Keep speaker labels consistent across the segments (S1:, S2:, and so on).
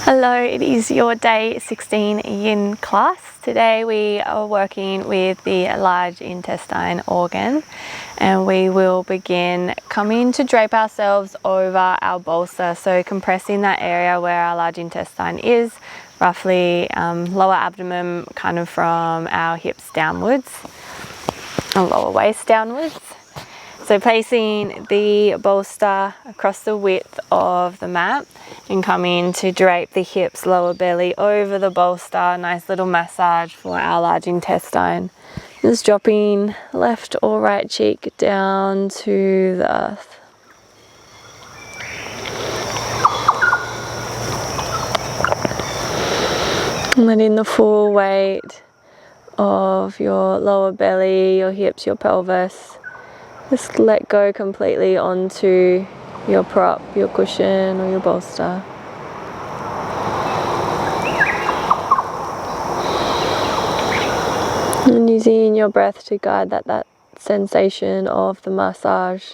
S1: Hello, it is your day 16 yin class. Today we are working with the large intestine organ, and we will begin coming to drape ourselves over our bolster, so compressing that area where our large intestine is, roughly lower abdomen, kind of from our hips downwards, or lower waist downwards. So placing the bolster across the width of the mat and coming to drape the hips, lower belly over the bolster. Nice little massage for our large intestine. Just dropping left or right cheek down to the earth. Letting the full weight of your lower belly, your hips, your pelvis just let go completely onto your prop, your cushion or your bolster. And using your breath to guide that sensation of the massage.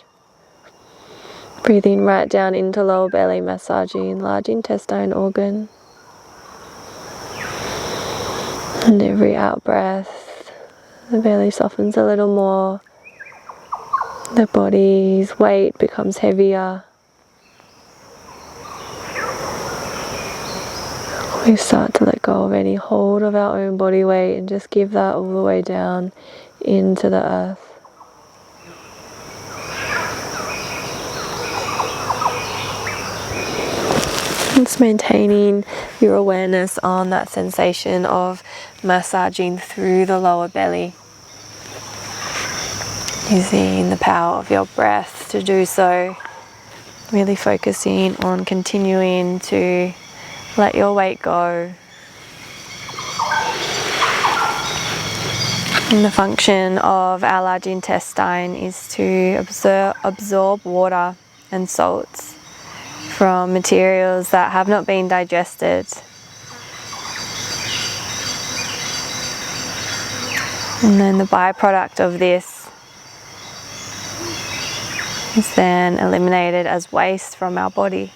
S1: Breathing right down into lower belly, massaging large intestine organ. And every out breath, the belly softens a little more. The body's weight becomes heavier. We start to let go of any hold of our own body weight and just give that all the way down into the earth. Just maintaining your awareness on that sensation of massaging through the lower belly. Using the power of your breath to do so, really focusing on continuing to let your weight go. And the function of our large intestine is to absorb water and salts from materials that have not been digested. And then the byproduct of this is then eliminated as waste from our body.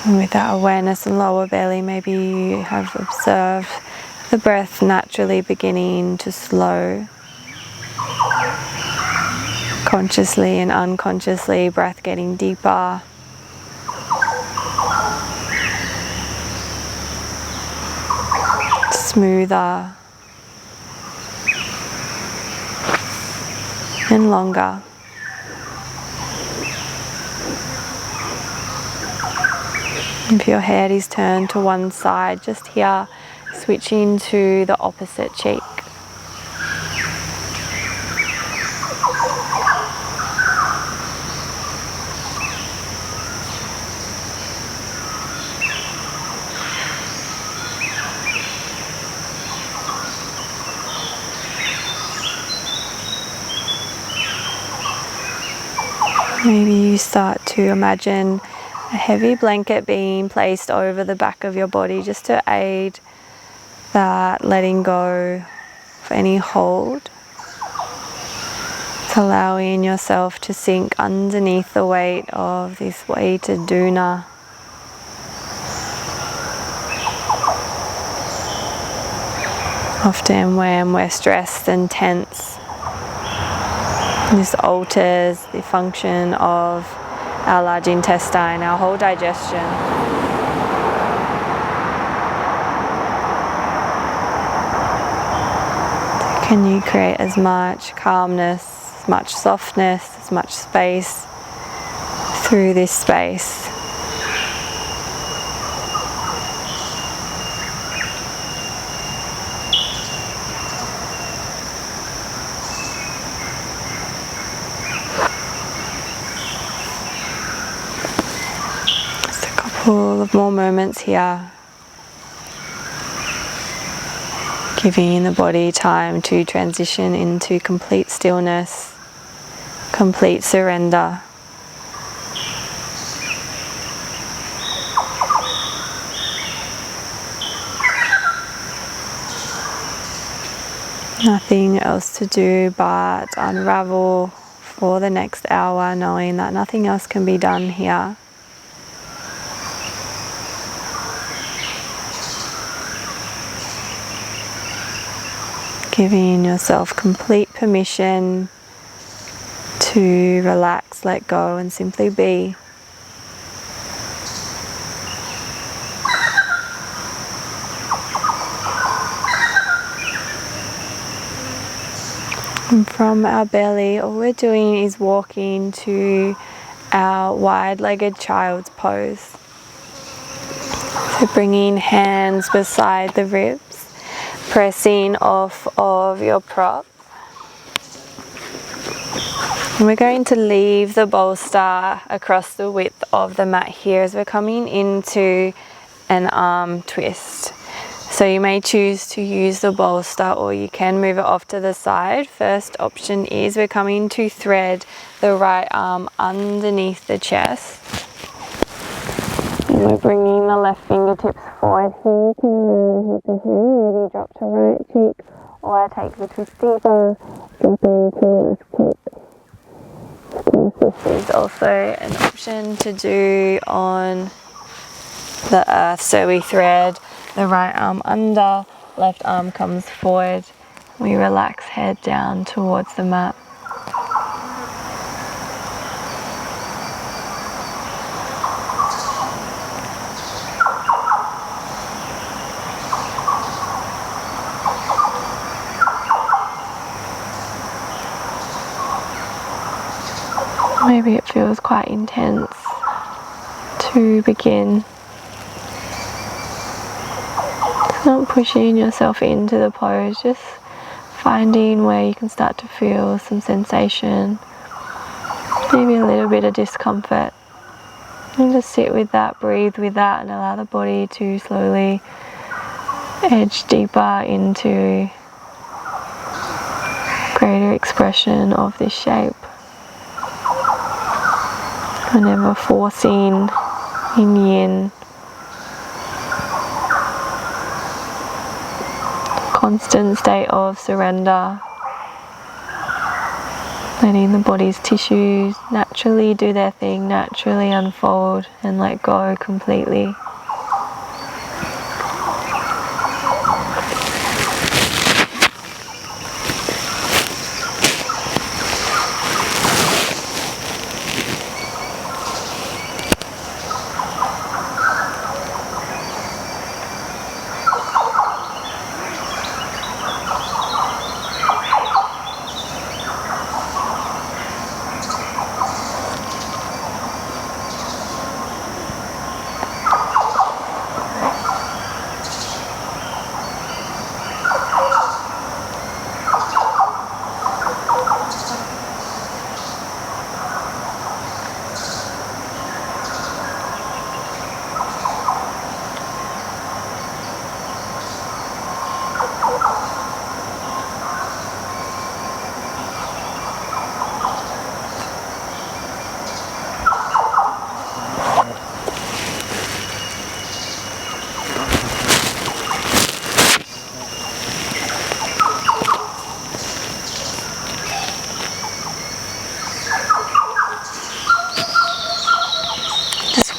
S1: And with that awareness and lower belly, maybe you have observed the breath naturally beginning to slow. Consciously and unconsciously, breath getting deeper. Smoother. And longer. If your head is turned to one side, just here, switching to the opposite cheek. Maybe you start to imagine a heavy blanket being placed over the back of your body just to aid that letting go of any hold. It's allowing yourself to sink underneath the weight of this weighted doona. Often when we're stressed and tense, this alters the function of our large intestine, our whole digestion. So can you create as much calmness, as much softness, as much space through this space? Couple of more moments here, giving the body time to transition into complete stillness, complete surrender. Nothing else to do but unravel for the next hour, knowing that nothing else can be done here. Giving yourself complete permission to relax, let go, and simply be. And from our belly, all we're doing is walking to our wide-legged child's pose. So bringing hands beside the ribs, pressing off of your prop. And we're going to leave the bolster across the width of the mat here as we're coming into an arm twist. So you may choose to use the bolster or you can move it off to the side. First option is we're coming to thread the right arm underneath the chest. And we're bringing the left fingertips forward here. You can use the hand, maybe drop to right cheek or take the twist deeper, drop into left cheek. This is also an option to do on the earth. So we thread the right arm under, left arm comes forward. We relax head down towards the mat. Maybe it feels quite intense to begin. Not pushing yourself into the pose, just finding where you can start to feel some sensation, maybe a little bit of discomfort. And just sit with that, breathe with that, and allow the body to slowly edge deeper into greater expression of this shape. And never forcing in yin. Constant state of surrender. Letting the body's tissues naturally do their thing, naturally unfold and let go completely.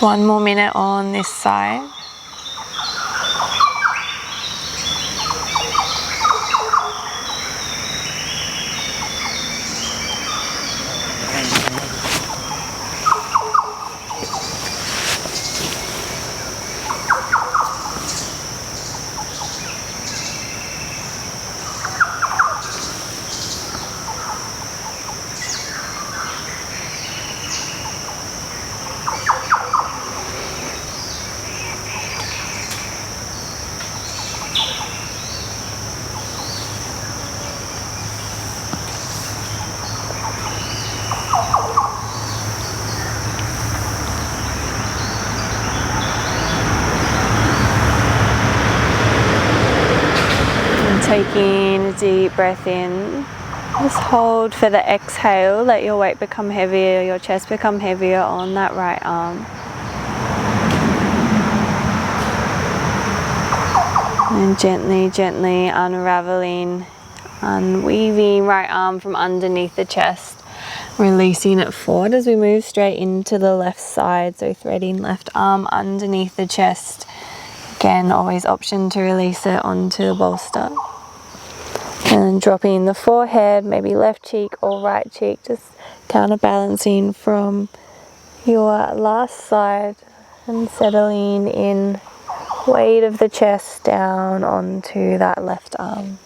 S1: One more minute on this side. Taking a deep breath in Just hold for the exhale, let your weight become heavier, your chest become heavier on that right arm. And gently, gently unraveling, unweaving right arm from underneath the chest, releasing it forward as we move straight into the left side. So threading left arm underneath the chest. Again, always option to release it onto the bolster. And dropping the forehead, maybe left cheek or right cheek, just counterbalancing from your last side and settling in weight of the chest down onto that left arm.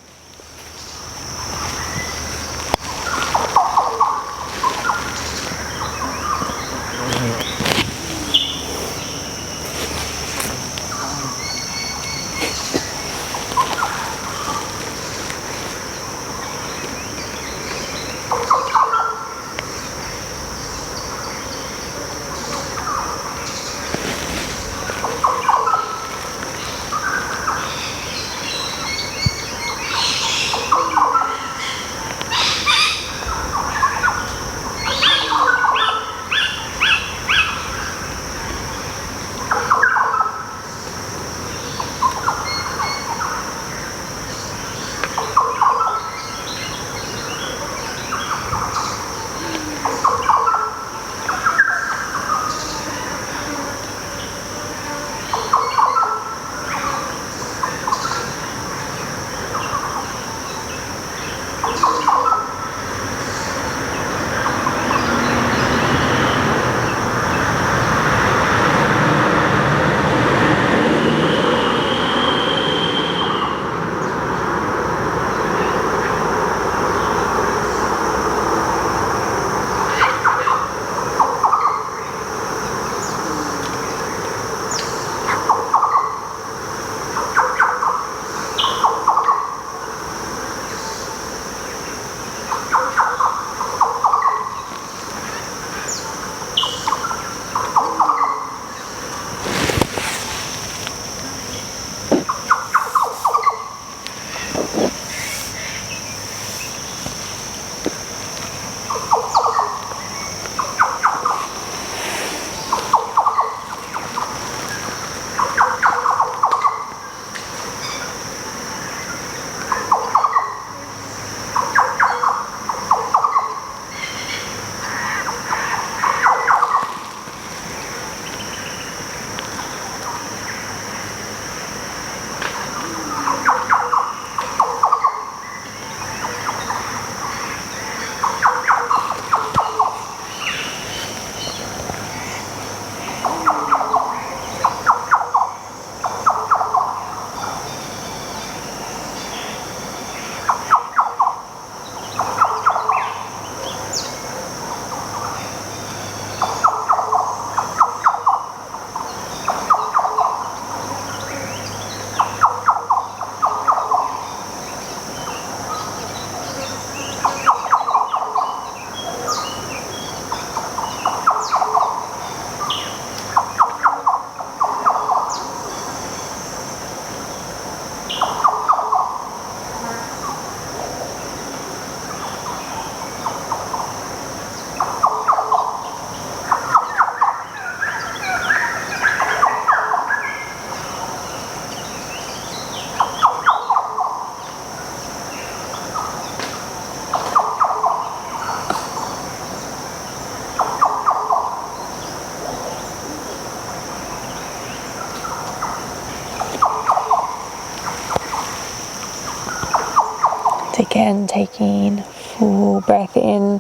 S1: Again, taking full breath in,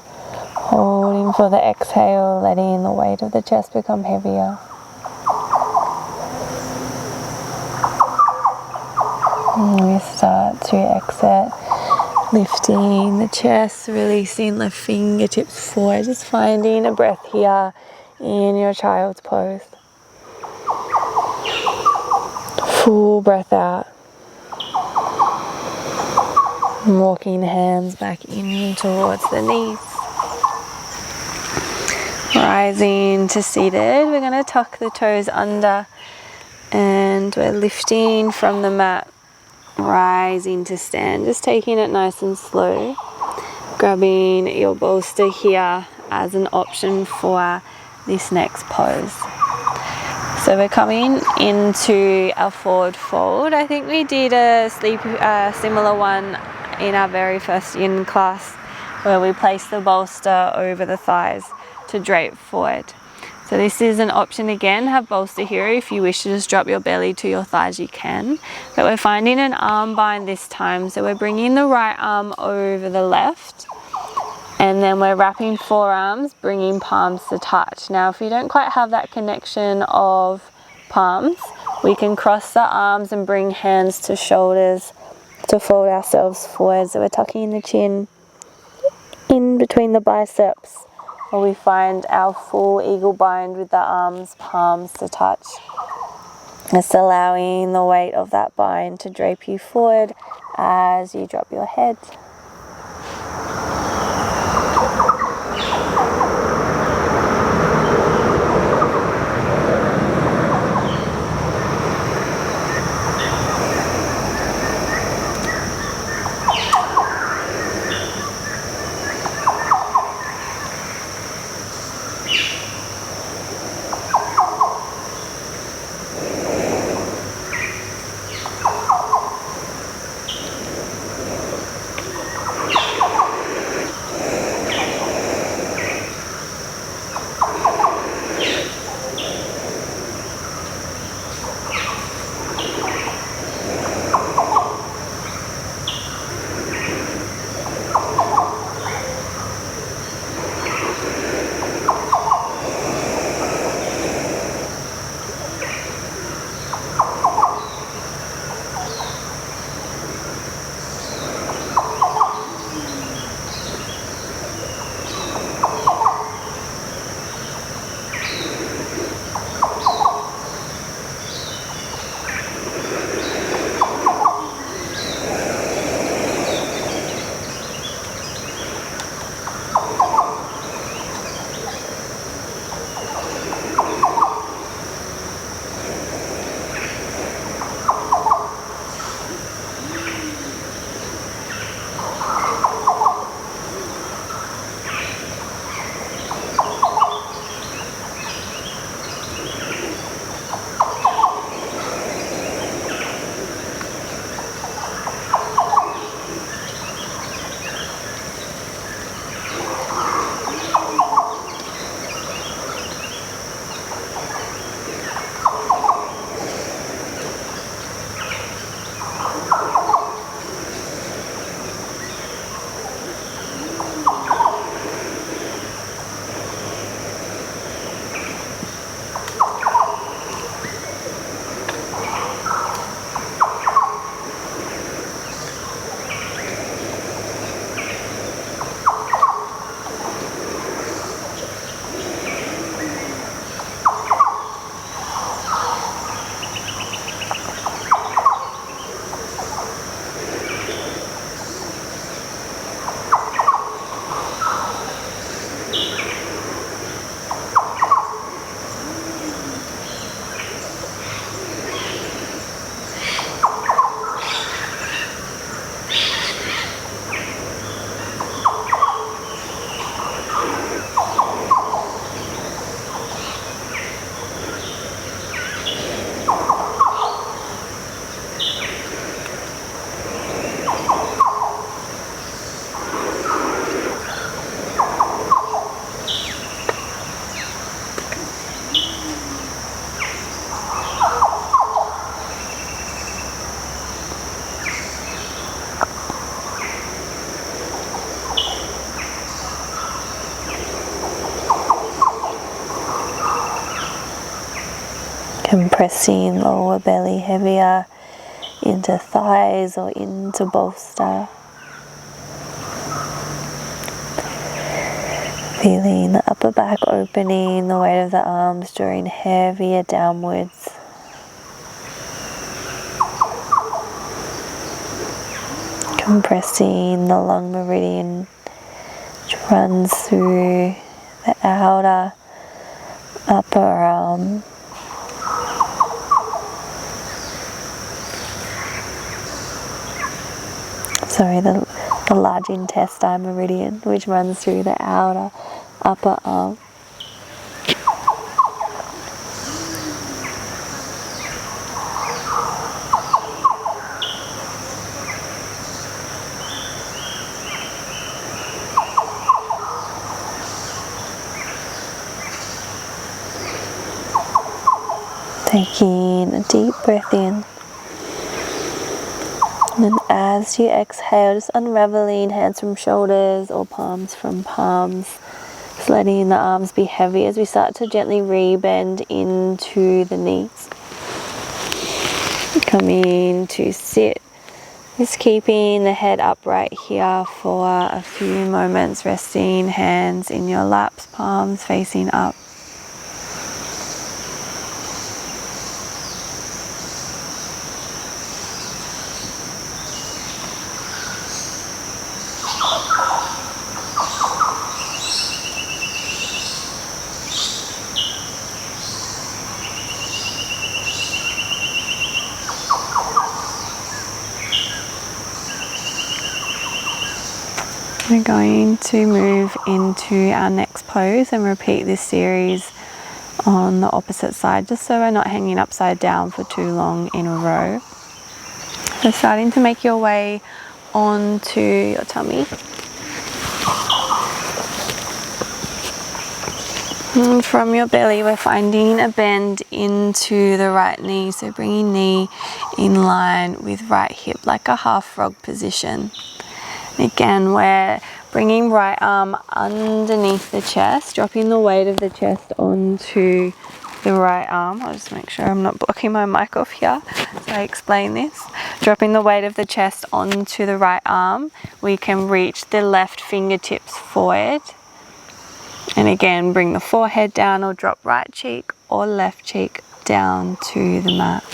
S1: holding for the exhale, letting the weight of the chest become heavier. And we start to exit, lifting the chest, releasing left fingertips forward, just finding a breath here in your child's pose. Full breath out. And walking the hands back in towards the knees. Rising to seated, we're going to tuck the toes under and we're lifting from the mat, rising to stand, just taking it nice and slow. grabbing your bolster here as an option for this next pose. So we're coming into our forward fold. I think we did a similar one in our very first yin class, where we place the bolster over the thighs to drape forward. So this is an option again. Have bolster here. If you wish to just drop your belly to your thighs, you can. But we're finding an arm bind this time. So we're bringing the right arm over the left, and then we're wrapping forearms, bringing palms to touch. Now, if you don't quite have that connection of palms, we can cross the arms and bring hands to shoulders to fold ourselves forward. So we're tucking the chin in between the biceps, or we find our full eagle bind with the arms, palms to touch. Just allowing the weight of that bind to drape you forward as you drop your head. Compressing lower belly heavier into thighs or into bolster. Feeling the upper back opening, the weight of the arms drawing heavier downwards. Compressing the lung meridian, which runs through the outer upper arm. The the large intestine meridian, which runs through the outer upper arm. Taking a deep breath in. And as you exhale, just unraveling hands from shoulders or palms from palms. Just letting the arms be heavy as we start to gently rebend into the knees. Coming to sit. Just keeping the head upright here for a few moments, resting hands in your laps, palms facing up. We're going to move into our next pose and repeat this series on the opposite side, just so we're not hanging upside down for too long in a row. So starting to make your way onto your tummy. And from your belly, we're finding a bend into the right knee, so bringing knee in line with right hip, like a half frog position. Again, we're bringing right arm underneath the chest, dropping the weight of the chest onto the right arm. I'll just make sure I'm not blocking my mic off here as I explain this. Dropping the weight of the chest onto the right arm, we can reach the left fingertips forward. And again, bring the forehead down or drop right cheek or left cheek down to the mat.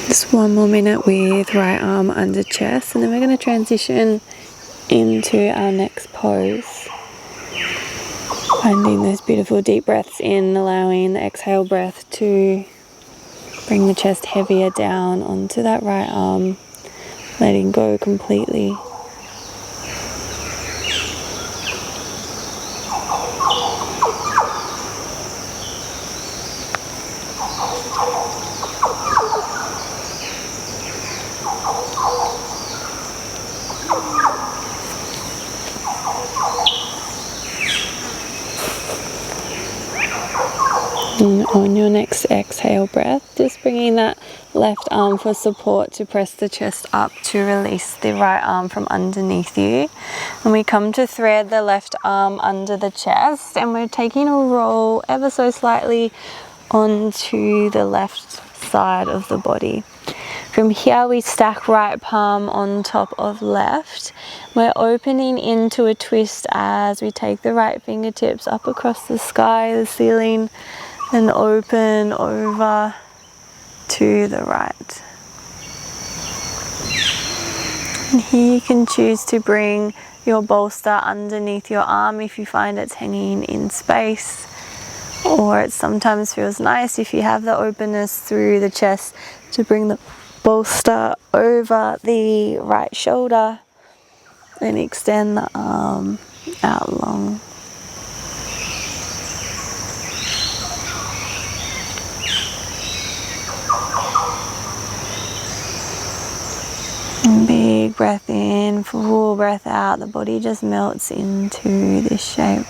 S1: Just one more minute with right arm under chest, and then we're going to transition into our next pose. Finding those beautiful deep breaths in, allowing the exhale breath to bring the chest heavier down onto that right arm, letting go completely. And on your next exhale breath, just bringing that left arm for support to press the chest up to release the right arm from underneath you. And we come to thread the left arm under the chest, and we're taking a roll ever so slightly onto the left side of the body. From here we stack right palm on top of left. We're opening into a twist as we take the right fingertips up across the sky, the ceiling, and open over to the right. And here you can choose to bring your bolster underneath your arm if you find it's hanging in space. Or it sometimes feels nice if you have the openness through the chest to bring the bolster over the right shoulder and extend the arm out long. And big breath in, full breath out. The body just melts into this shape.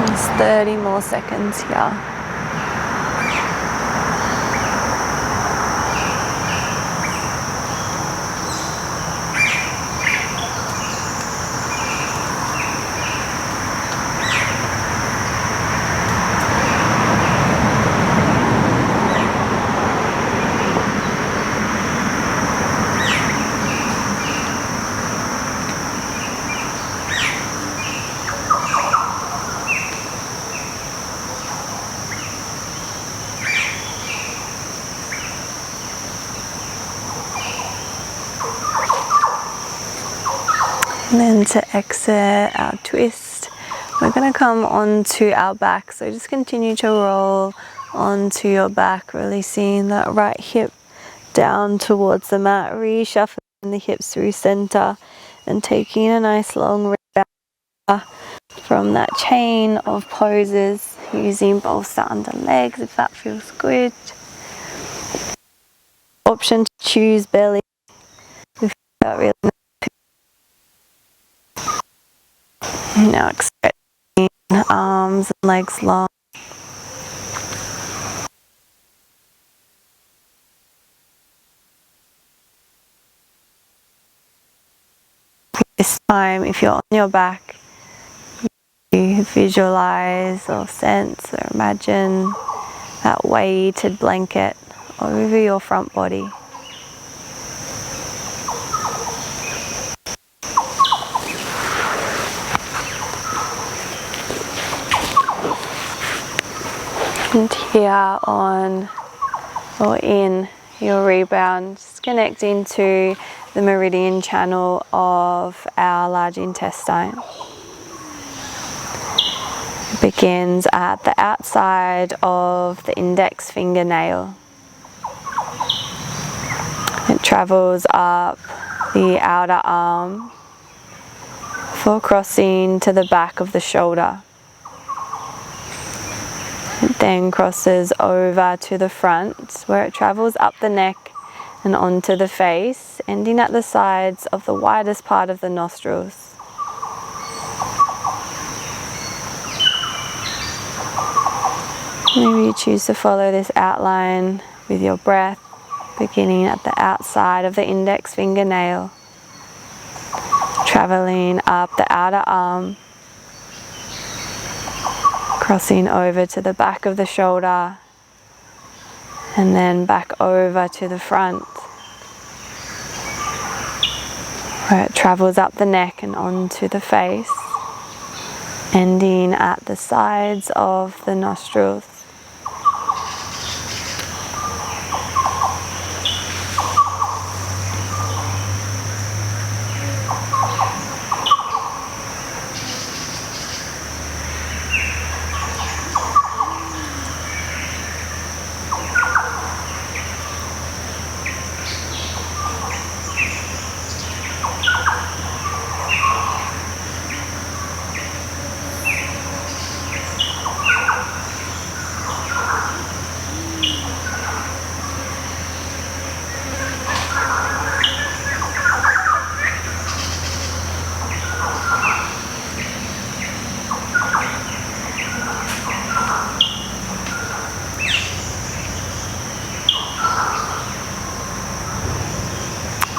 S1: Just 30 more seconds here. And then to exit our twist, we're going to come onto our back. So just continue to roll onto your back, releasing that right hip down towards the mat, reshuffling the hips through center and taking a nice long rebound from that chain of poses, using bolster under legs if that feels good. Option to choose belly if that really. Now stretching arms and legs long. This time, if you're on your back, you visualize or sense or imagine that weighted blanket over your front body. And here on or in your rebound, just connecting to the meridian channel of our large intestine. It begins at the outside of the index fingernail. It travels up the outer arm before crossing to the back of the shoulder. It then crosses over to the front, where it travels up the neck and onto the face, ending at the sides of the widest part of the nostrils. Maybe you choose to follow this outline with your breath, beginning at the outside of the index fingernail, traveling up the outer arm, crossing over to the back of the shoulder, and then back over to the front, where it travels up the neck and onto the face, ending at the sides of the nostrils.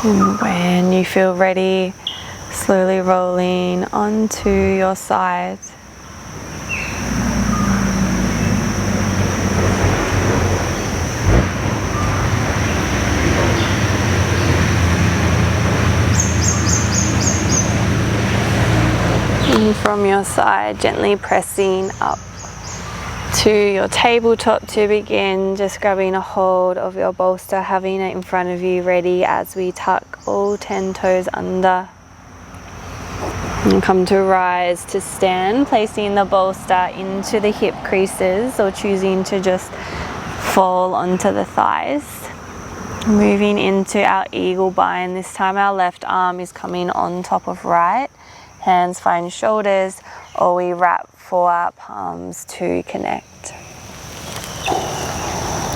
S1: And when you feel ready, slowly rolling onto your side. And from your side, gently pressing up to your tabletop to begin, just grabbing a hold of your bolster, having it in front of you ready as we tuck all 10 toes under. And come to rise to stand, placing the bolster into the hip creases or choosing to just fall onto the thighs. Moving into our eagle bind. This time our left arm is coming on top of right. Hands find shoulders, or we wrap for our palms to connect.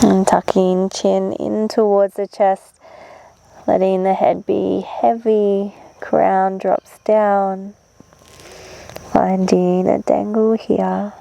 S1: And tucking chin in towards the chest, letting the head be heavy, crown drops down, finding a dangle here.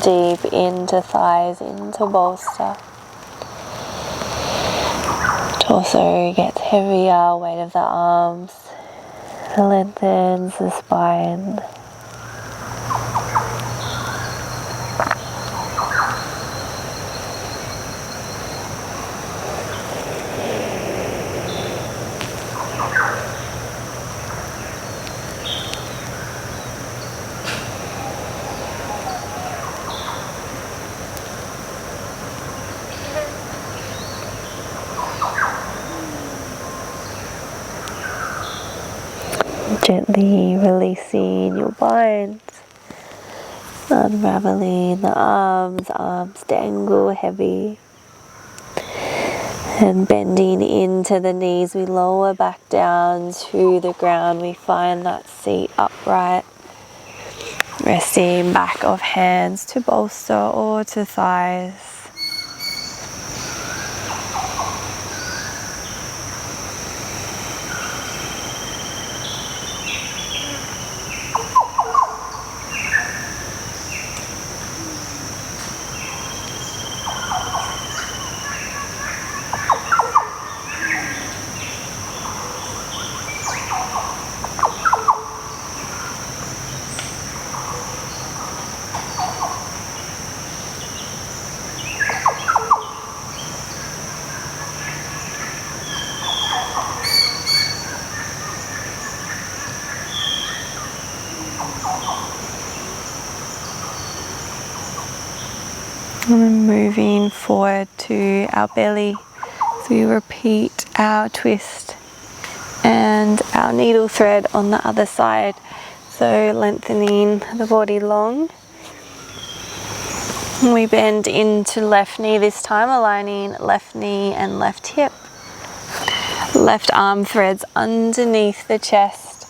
S1: deep into thighs, into bolster. Torso gets heavier, weight of the arms lengthens the spine. Gently releasing your bind, unraveling the arms dangle heavy, and bending into the knees, we lower back down to the ground. We find that seat upright, resting back of hands to bolster or to thighs. And then moving forward to our belly, so we repeat our twist and our needle thread on the other side. So lengthening the body long. We bend into left knee this time, aligning left knee and left hip. Left arm threads underneath the chest.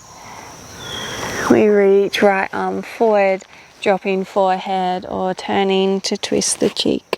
S1: We reach right arm forward, dropping forehead or turning to twist the cheek.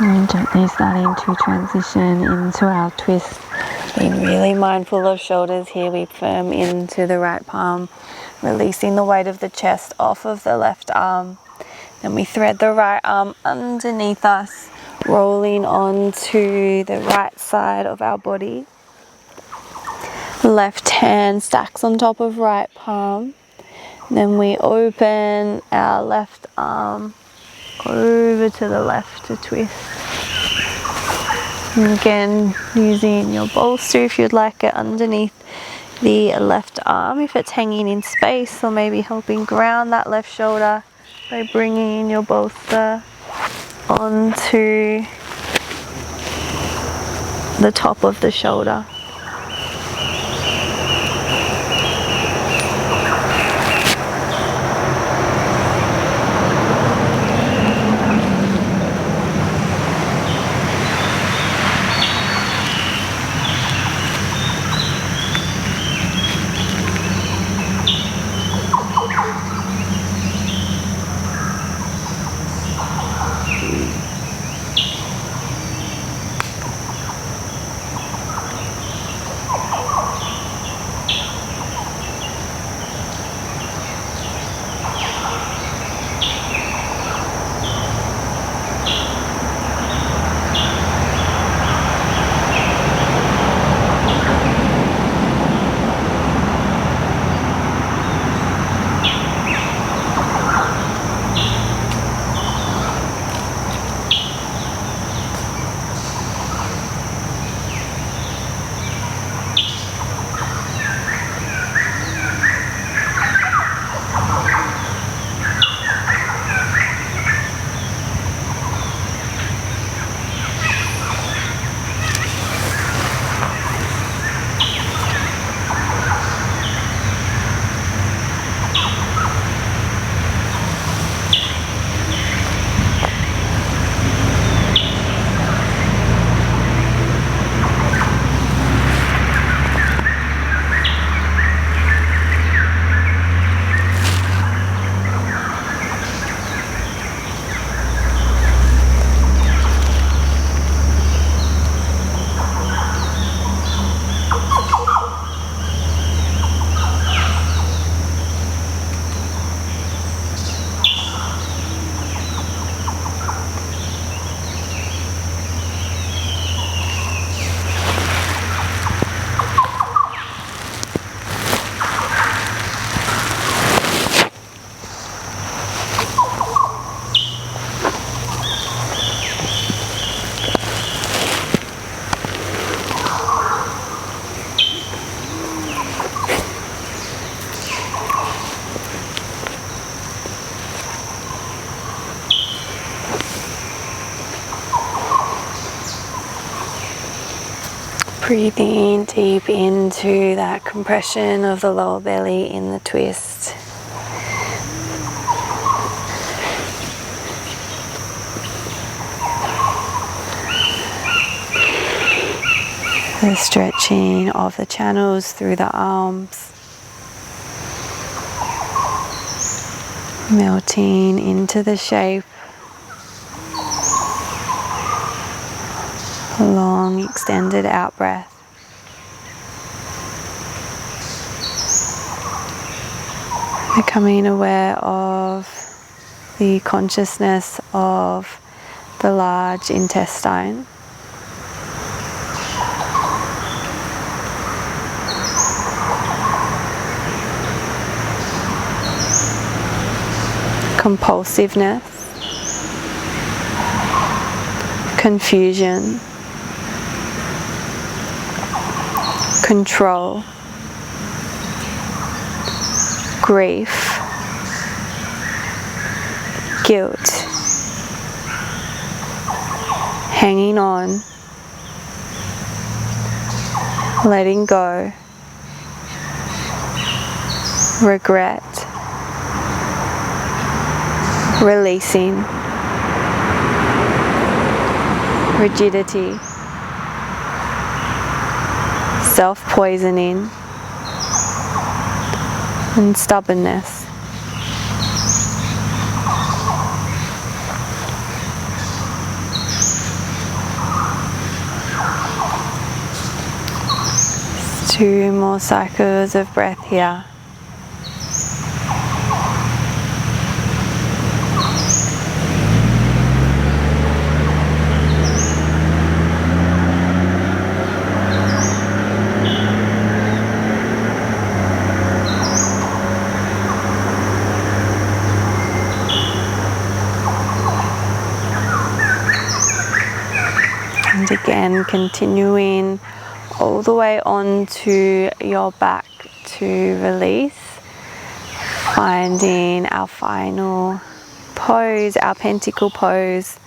S1: And gently starting to transition into our twist. Being really mindful of shoulders here. We firm into the right palm, releasing the weight of the chest off of the left arm. Then we thread the right arm underneath us, rolling onto the right side of our body. Left hand stacks on top of right palm. Then we open our left arm over to the left to twist. And again, using your bolster if you'd like it underneath the left arm, if it's hanging in space, or maybe helping ground that left shoulder by bringing your bolster onto the top of the shoulder. Breathing deep into that compression of the lower belly in the twist. The stretching of the channels through the arms. Melting into the shape. A long extended out breath. Becoming aware of the consciousness of the large intestine. Compulsiveness. Confusion. Control, grief, guilt, hanging on, letting go, regret, releasing, rigidity, self-poisoning, and stubbornness. 2 more cycles of breath here. And again, continuing all the way onto your back to release, finding our final pose, our pentacle pose,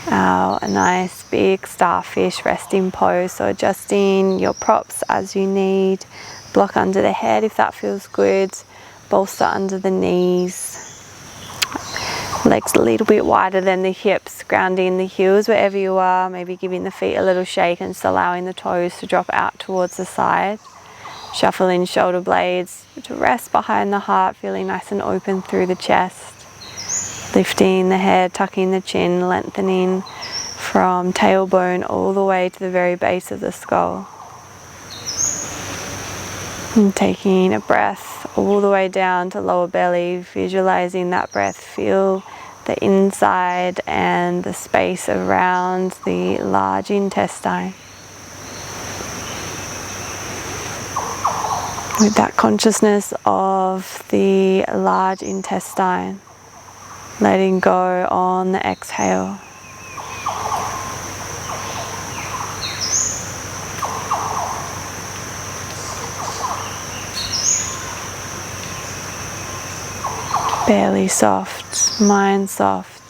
S1: our nice big starfish resting pose. So adjusting your props as you need, block under the head if that feels good, bolster under the knees, legs a little bit wider than the hips, grounding the heels wherever you are, maybe giving the feet a little shake and just allowing the toes to drop out towards the side. Shuffling shoulder blades to rest behind the heart, feeling nice and open through the chest. Lifting the head, tucking the chin, lengthening from tailbone all the way to the very base of the skull. And taking a breath all the way down to lower belly, visualizing that breath, feel the inside and the space around the large intestine. With that consciousness of the large intestine, letting go on the exhale. Belly soft, mind soft.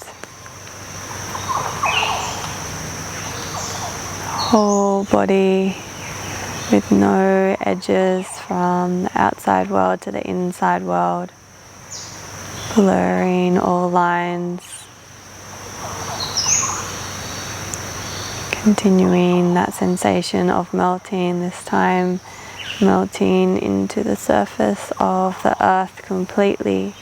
S1: Whole body with no edges from the outside world to the inside world. Blurring all lines. Continuing that sensation of melting, this time melting into the surface of the earth completely.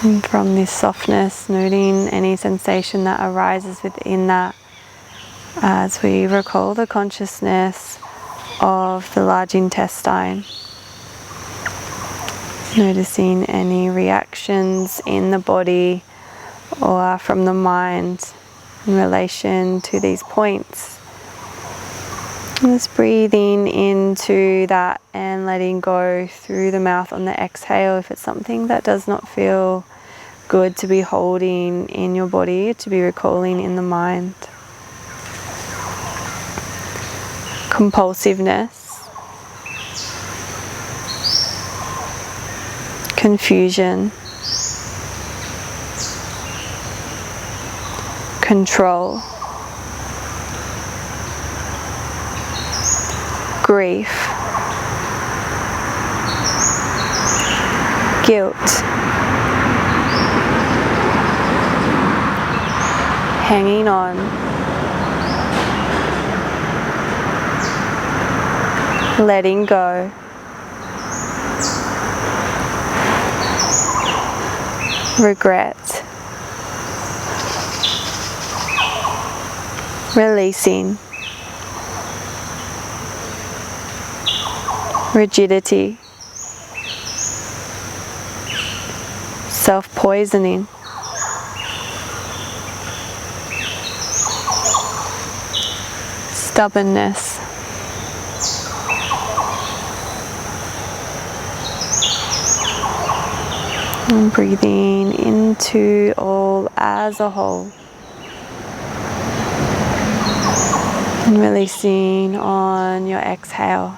S1: And from this softness, noting any sensation that arises within that as we recall the consciousness of the large intestine. Noticing any reactions in the body or from the mind in relation to these points. And just breathing into that and letting go through the mouth on the exhale if it's something that does not feel good to be holding in your body, to be recalling in the mind. Compulsiveness, confusion, control, grief, guilt, hanging on, letting go, regret, releasing, rigidity, self-poisoning, stubbornness, and breathing into all as a whole. And releasing on your exhale.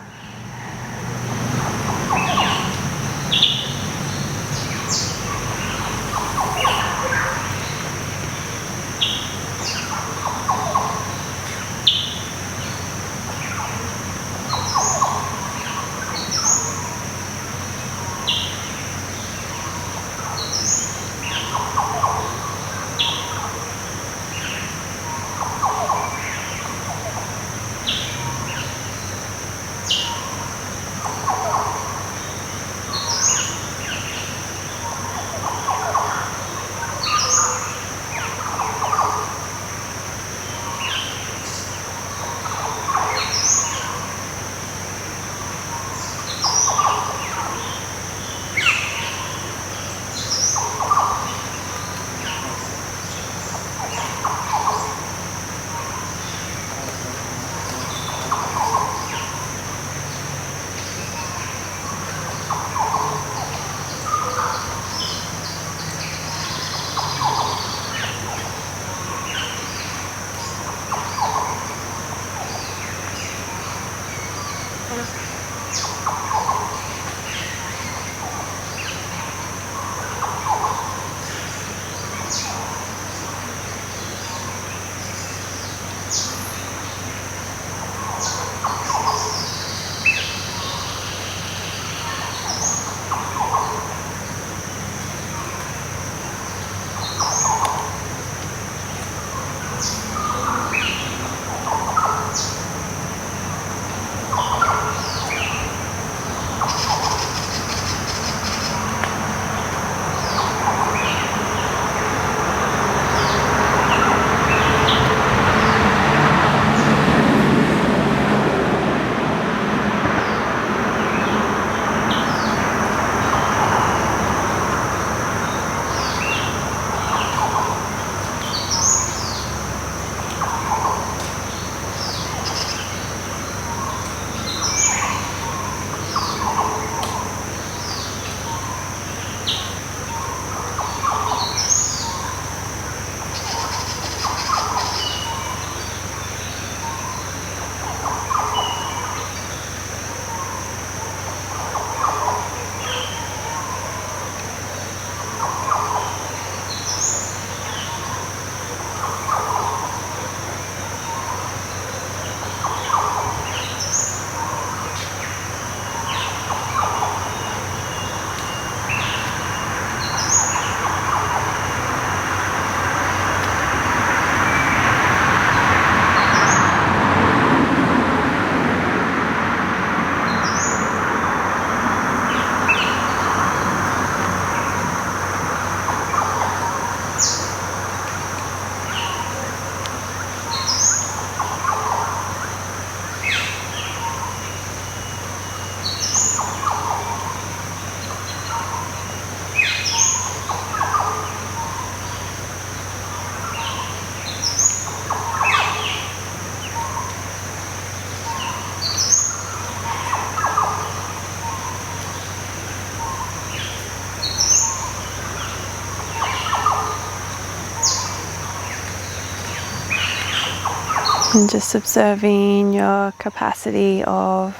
S1: And just observing your capacity of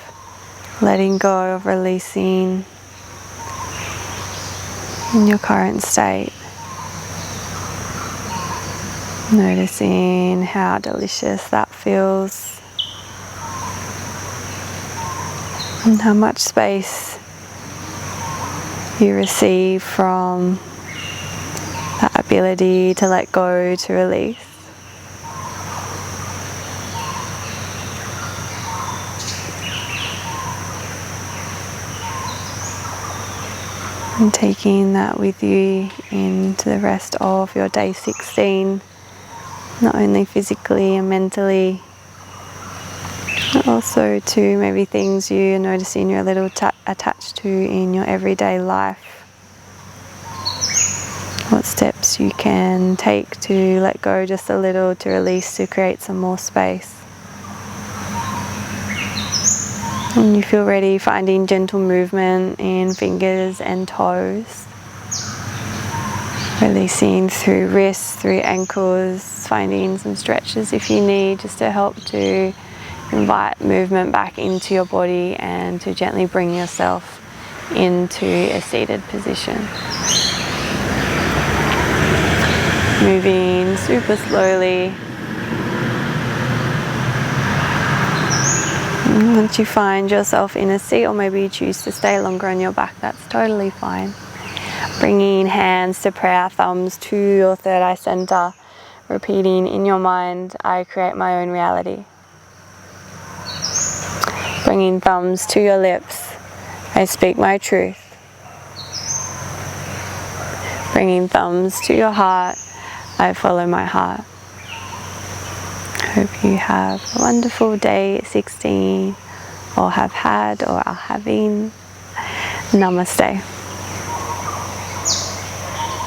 S1: letting go, of releasing in your current state. Noticing how delicious that feels and how much space you receive from that ability to let go, to release. And taking that with you into the rest of your day 16, not only physically and mentally, but also to maybe things you're noticing you're a little attached to in your everyday life. What steps you can take to let go just a little, to release, to create some more space. When you feel ready, finding gentle movement in fingers and toes. Releasing through wrists, through ankles, finding some stretches if you need, just to help to invite movement back into your body and to gently bring yourself into a seated position. Moving super slowly. Once you find yourself in a seat, or maybe you choose to stay longer on your back, that's totally fine. Bringing hands to prayer, thumbs to your third eye center, repeating in your mind, I create my own reality. Bringing thumbs to your lips, I speak my truth. Bringing thumbs to your heart, I follow my heart. Hope you have a wonderful day 16, or have had, or are having. Namaste.